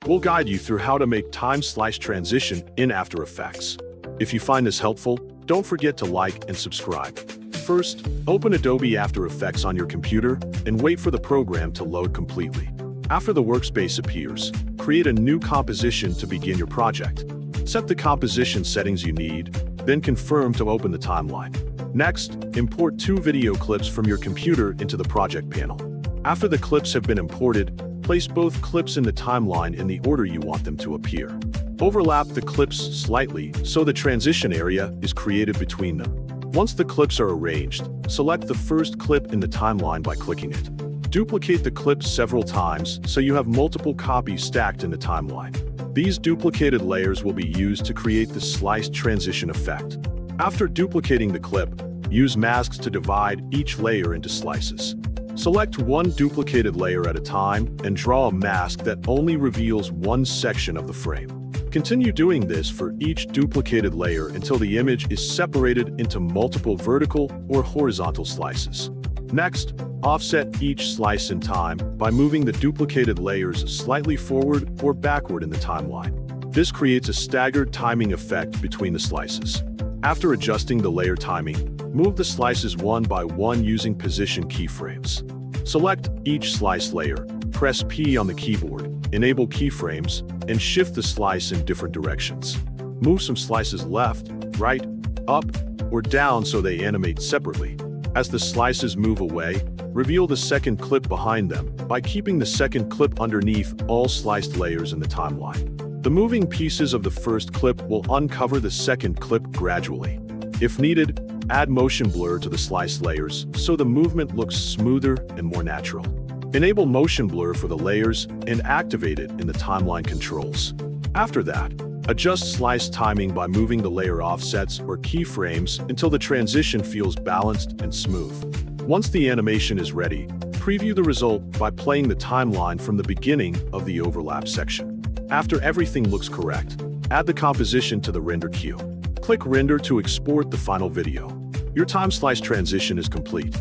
We'll guide you through how to make time-slice transition in After Effects. If you find this helpful, don't forget to like and subscribe. First, open Adobe After Effects on your computer and wait for the program to load completely. After the workspace appears, create a new composition to begin your project. Set the composition settings you need, then confirm to open the timeline. Next, import 2 video clips from your computer into the project panel. After the clips have been imported, place both clips in the timeline in the order you want them to appear. Overlap the clips slightly so the transition area is created between them. Once the clips are arranged, select the first clip in the timeline by clicking it. Duplicate the clips several times so you have multiple copies stacked in the timeline. These duplicated layers will be used to create the sliced transition effect. After duplicating the clip, use masks to divide each layer into slices. Select one duplicated layer at a time and draw a mask that only reveals one section of the frame. Continue doing this for each duplicated layer until the image is separated into multiple vertical or horizontal slices. Next, offset each slice in time by moving the duplicated layers slightly forward or backward in the timeline. This creates a staggered timing effect between the slices. After adjusting the layer timing, move the slices one by one using position keyframes. Select each slice layer, press P on the keyboard, enable keyframes, and shift the slice in different directions. Move some slices left, right, up, or down so they animate separately. As the slices move away, reveal the second clip behind them by keeping the second clip underneath all sliced layers in the timeline. The moving pieces of the first clip will uncover the second clip gradually. If needed, add motion blur to the sliced layers so the movement looks smoother and more natural. Enable motion blur for the layers and activate it in the timeline controls. After that, adjust slice timing by moving the layer offsets or keyframes until the transition feels balanced and smooth. Once the animation is ready, preview the result by playing the timeline from the beginning of the overlap section. After everything looks correct, add the composition to the render queue. Click Render to export the final video. Your time slice transition is complete.